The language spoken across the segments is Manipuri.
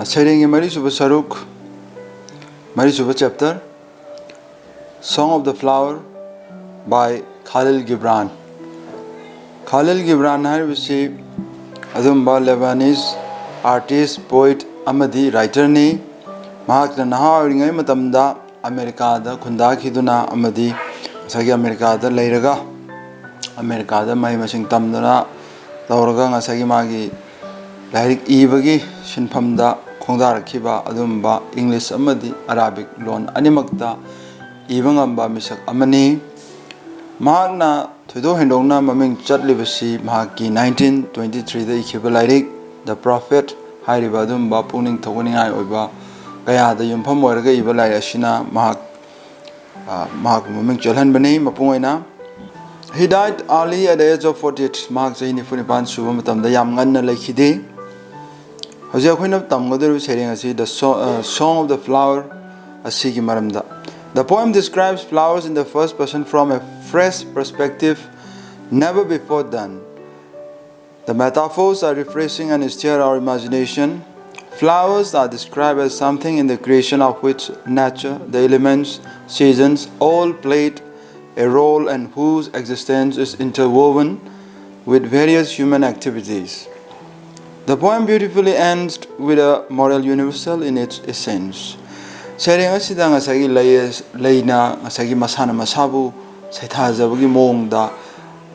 Sailing Marisuba Saruk, Marisuba chapter, Song of the Flower by Khalil Gibran. Khalil Gibran है अदुम्बा Lebanese artist, poet, amadi writer ni mahakna naha oringai matamda America da khunda khiduna amadi sagi America da leiraga America da mai masing tamdana tawraga ngasagi magi lairik ibagi sinphamda khongdar khiba adumba English amadi Arabic loan animakta ibangamba misak amani mahakna Thuido Hendongna maming chatlibasi mahaki 1923 da ikhiba lairik The Prophet hairiba adumba puning thoguningai oiba kaya da yumpham oiraga iba lai asina mahak maming chalhanbani mapungaina. He died early at the age of 48 mahak chahi nifunipan suba matamda yam nganna laikhide. Hojia khoina tamgoderu sering asi the Song of the Flower asigi maramda. The poem describes flowers in the first person from a fresh perspective never before done. The metaphors are refreshing and stir our imagination. Flowers are described as something in the creation of which nature, the elements, seasons all played a role and whose existence is interwoven with various human activities. The poem beautifully ends with a moral universal in its essence. Sering asida ngasagi leina ngasagi masana masabu saithajabagi mongda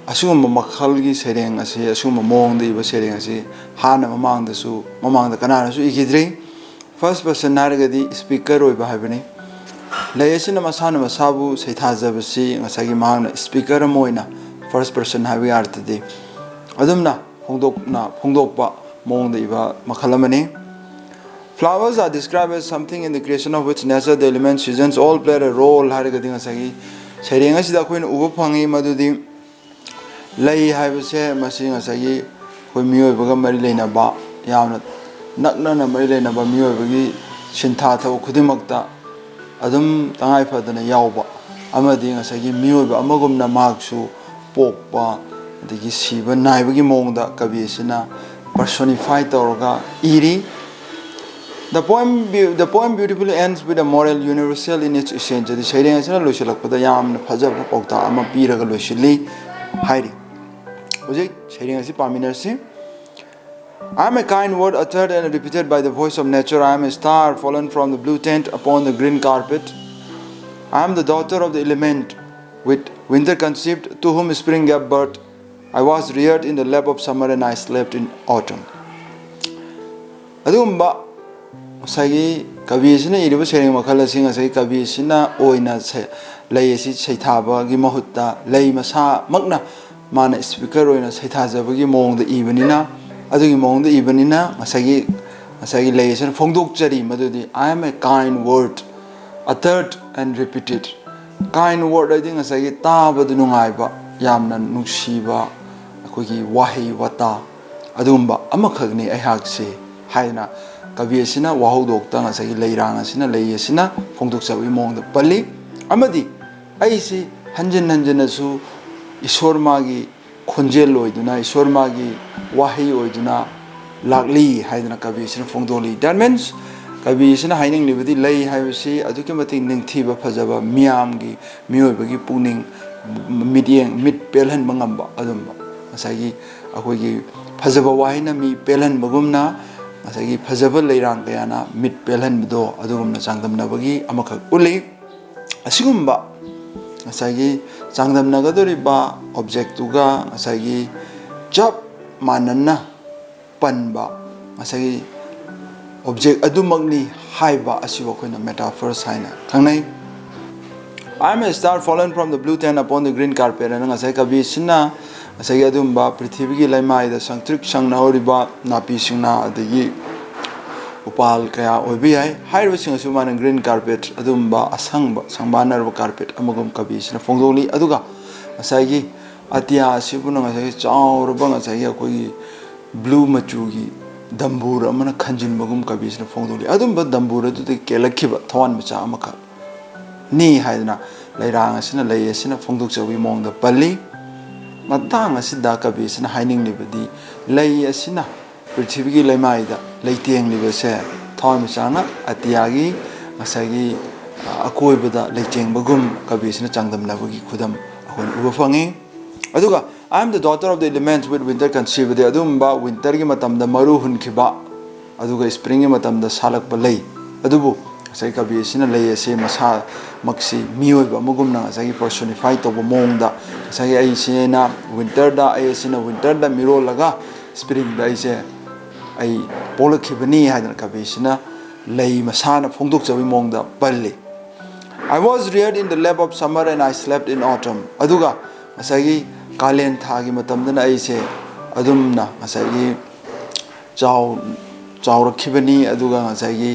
asugumba makhalgi sering asi asugumba mongda iba sering asi hana mamangda kanana su ikidri first person naragadi speaker oiba habani layasina masana masabu saithajabasi ngasagi mahangna speaker amoina first person habi artadi adumna phongdokpa mongda iba makhalamani. Flowers are described as something in the creation of which nature, the elements, seasons all play a role. Sering asida khoin uba phangi madudi lei haibase masing asagi khoi mioi baga mari leina ba yamna nakna na mari leina ba mioi bagi sintha thaw khudimakta adum tangai phadana yawba amadi asagi mioi ba amagumna maksu pokpa adigi siba naibagi mongda kabi sina personify tawraga iri. The poem beautifully ends with a moral universal in its essence. The saying is na loisilakpada yamna phajaba paukta ama piraga loisili hairi. Ojek saying asi paminarsi. I am a kind word uttered and repeated by the voice of nature. I am a star fallen from the blue tent upon the green carpet. I am the daughter of the element, with winter conceived, to whom spring gave birth. I was reared in the lap of summer and I slept in autumn. Adumba Sagi Kabisina iriba sering makhala singa sagi Kabisina oina layasi saithaba gi mahutta lay masa magna mana speaker oina saithajaba gi mong da ibanina adugi mong da ibanina masagi layasina phongdokchari madudi I am a kind word uttered and repeated. Kind word I think asagi taba du nungaiba yamna nungsiba akogi wahi wata adumba amakhagni aihakse haina Kabiyasina wahudokta ngasagi leirang asina layasina phongdokchabi mongda pali amadi aisi hanjanasu ishor magi khonjel oiduna ishor magi wahi oiduna lagli haidana kabiyasina phongdoli. That means kabiyasina haining libadi lay haibasi aduki mati ningthiba phajaba miyamgi miyoibagi puning mid pelhan mangamba adumba ngasagi akogi phajaba wahina mi pelhan bagumna Asagi phajaba leirang kayana mid pelhan bido adugumna changdamna bagi amakhak uli asigumba asagi changdamna gadoriba object tuga asagi chap mananna panba asagi object adumagni haiba asiba khoina metaphors haina khangnai. I am a star fallen from the blue tent upon the green carpet and asagi kabi sina asagi adumba prithivigi laimai da sangtrik sangna oriba napi singna adagi upal kaya obi hai hairu singa sumana green carpet adumba asangba sangbanar carpet amagum kabi sina phongdoli aduga asagi atia sibuna asagi chaurba asagi akoi blue machugi dambur amana khanjin bagum kabi sina phongdoli adumba dambur adu de kelakhiba thawan macha amaka ni haidna leirang asina lay asina phongdokchawi mongda pali matang asida kabisina haining libadi lay asina prithivigi laimaida leiteng libase thawmi chana atiyagi ngasagi akoibada leichengbagum kabisina changdamnabagi khudam akhon uba fangi aduga I am the daughter of the elements with winter conceived adumba winter gi matamda maru hunkhiba aduga spring gi matamda salakpa lei adubu sai kabisina lei ase masa maksi miyoiba mugumna sai personify to mongda sai ai sina winter da ai sina winter da miro laga spring da ise ai polakhibani hadan kabisina lei masana phongdok chawi mongda palli I was reared in the lap of summer and I slept in autumn aduga asagi kalen thagi matamdana aise adumna asagi chawrakhibani aduga asagi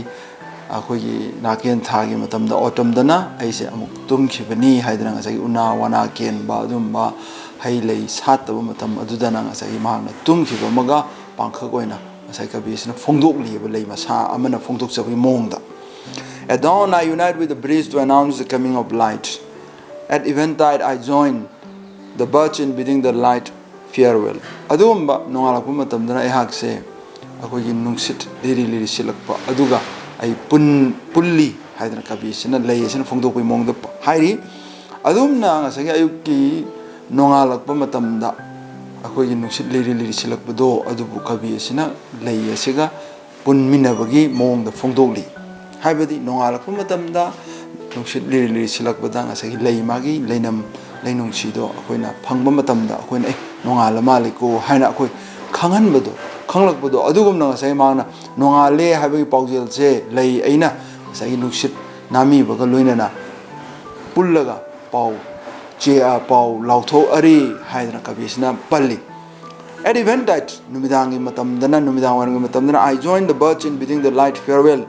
akhoi naken thagi matamda autumn dana aise amuk tumkhibani haidana asagi una wana ken ba adumba hai lei sataba matam adudana asagi mahna tumkhiba maga pangkhagoina asai kabisna phongdok liba lei masa amana phongdok chabi mongda At dawn I unite with the breeze to announce the coming of light. At eventide I join the birch in bidding the light farewell. Adumba nongalakpa matamdana ehakse akogi nungsit liri silakpa aduga ai pulli haidana kabisina leisina phongdokpai mongda hairi adumna ngasagi ayukki nongalakpa matamda akogi nungsit liri silakpa do adubu kabisina leisiga punminabagi mongda phongdokli haibadi nongalakpa matamda nungsit liri silakpada ngasagi leimagi leinam leinungsido akoina phangba matamda akoina nongala maliko haina akoi khanganbado khanglakbado adugumna ngasai mangna nongale haibagi paujel se lei aina ngasai nungsit nami baga loinana pullaga pau che a pau lautho ari haidana kabisna palli At eventide numidangi matamdana numidang wangi matamdana I joined the birch in bidding the light farewell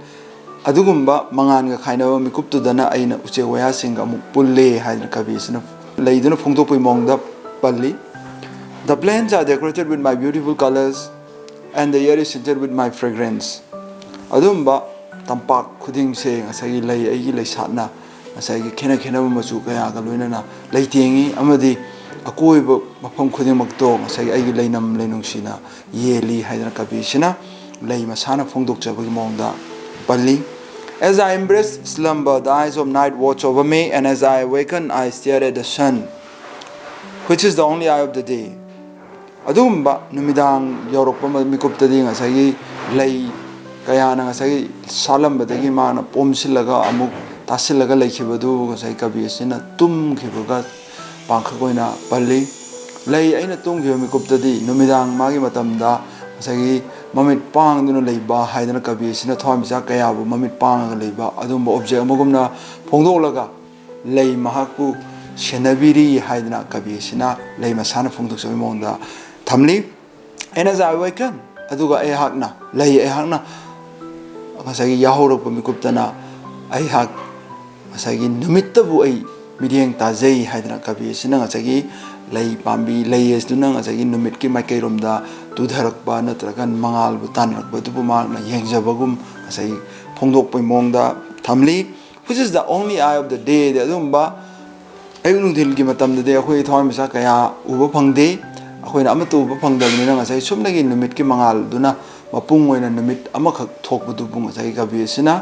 adugumba mangan ga khainaba mikuptu dana aina uche waya singa muk pulle haidana kabisna leiduna phongdokpai mongda palli The plants are decorated with my beautiful colors and the air is scented with my fragrance adumba tampak khuding se ngasagi lei aigi lei satna ngasagi khena machu kaya ga loinana leitengi amadi akoiba mafam khuding makto ngasagi aigi leinam leinungsina yeli haidana kabisina lei masana phongdok chabagi mongda palli As I embrace slumber, the eyes of night watch over me, and as I awaken, I stare at the sun, which is the only eye of the day. Adumba numidang yorokpa mikuptadi ngasagi lei kayana ngasagi salambadagi mana pomsilaga amuk tasilaga leikhibadu ngasai kabisina tumkhibaga pangkhagoina palli lei aina tumkhiba mikuptadi numidang magi matamda ngasagi mamit pangduna leiba haidana kabisina thawmisa kayabu mamit pangaga leiba adumba object amagumna phongdoklaga lei mahakpu senabiri haidana kabisina lei masana phongdoksabi mongda thamli and as I awaken aduga ehakna lei ehakna ngasagi yahorokpa mikuptana ehak ngasagi numittabu ai midieng tajei haidana kabisina ngasagi lei pambi lei esduna ngasagi numitki maikairomda tudharakpa natragan mangal bu tanrakpa dubu magna yengjabagum ngasagi phongdokpai mongda thamli which is the only eye of the day the adumba ayunungthil gi matamda de akhoi thawmisa kaya uba phangde akhoi na amatu uba phangdabnina ngasai sumnagi numitki mangal duna mapung oina numit amakhak thokbudu bung ngasai kabisina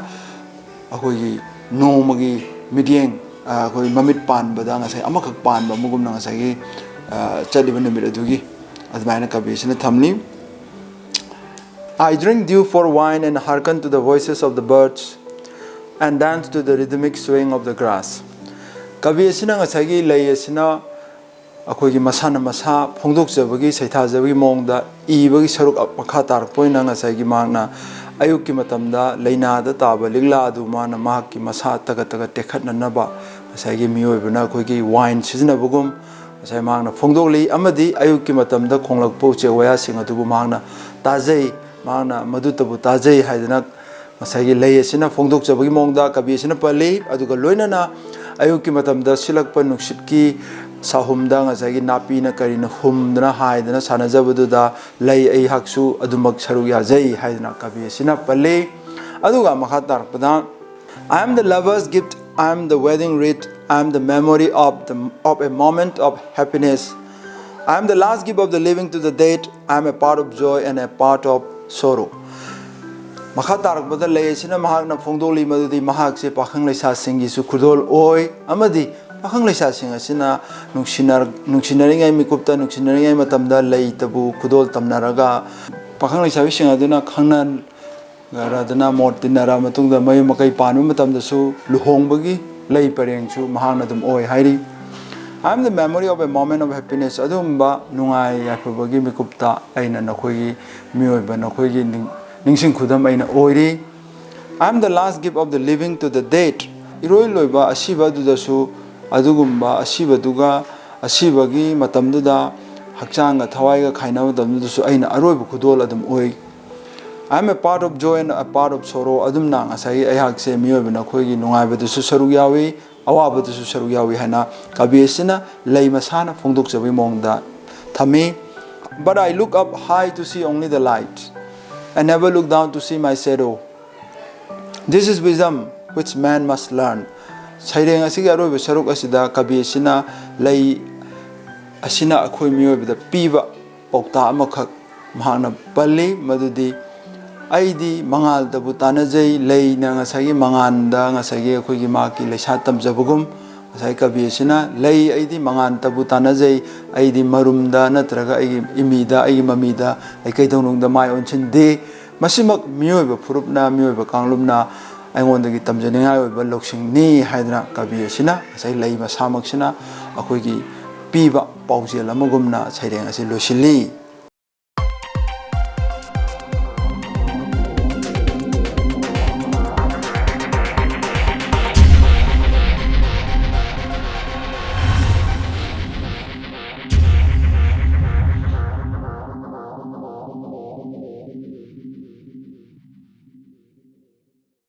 akhoi gi nomagi midieng akhoi mamit panbada ngasai amakhak panba mugumna ngasai chaliba numit adugi admaina kabisina thamli I drink dew for wine and hearken to the voices of the birds and dance to the rhythmic swaying of the grass kabisina ngasagi layesina akogi masana masa phongdokjabagi saithajabagi mongda ibagi saruk makha tarpoina ngasagi magna ayukki matamda leinada taba ligla adu mana mahakki masa taga tekhatna naba ngasagi miyoibna akogi wine sizinabugum ngasai magna phongdokli amadi ayukki matamda khonglakpo chewaya sing adubu magna tajei magna madutabu tajei haidana ngasagi layesina phongdokjabagi mongda kabisina palli aduga loinana ayukki matamda silakpa nuksitki sahumda ngasagi napina karina humdana haidana sanajabududa lei ai haksu adumak saru yajai haidana kabisina palli aduga makha tarpada I am the lover's gift I am the wedding wreath I am the memory of a moment of happiness I am the last gift of the living to the dead I am a part of joy and a part of sorrow makha tarakbada lay asina mahakna phongdoli madudi mahak se pakhang leisa singi su khudol oi amadi pakhang leisa sing asina nungsinari mikupta nungsinari matamda lay tabu khudol tamnaraga pakhang leisa sing aduna khangnan radana mortinara matungda mayu makai panu matamda su luhongbagi lay pareng su mahakna dum oi hairi. I am the memory of a moment of happiness. Adumba nungai yapabagi mikupta aina nakogi miyoiba nakogi ningsing khudam aina oiri. I am the last gift of the living to the dead. Iroi loiba asiba dudasu adugumba asiba duga asibagi matamduda hakchanga thawaiga khainawa damdudasu aina aroiba khudol adum oi. I am a part of joy and a part of sorrow. Adumna ngasai ayhakse miyoiba nakogi nungai badusu saruk yawi awabatusu saruk yawi hana kabiyesina lay masana phongdok jabi mongda thami. But I look up high to see only the light. I never look down to see my shadow. This is wisdom which man must learn. Saireng asigi aroiba saruk asida kabiyesina lay asina akhoi miyoibada piba paukta amakhak mahakna palli madudi aidi mangal dabu tanajai lay na ngasagi manganda ngasagi akhoi maki leisa tamjabugum ngasai kabiyesina lay aidi mangan tabu tanajai aidi marumda natraga aigi imida aigi mamida ai kaidonungda mai onchinde masimak miyoiba phurupna miyoiba kanglumna aingondagi tamjaningai oiba loksingni haidna kabiyesina ngasai lay masamaksina akhoi piba paujel amagumna saireng asi losili.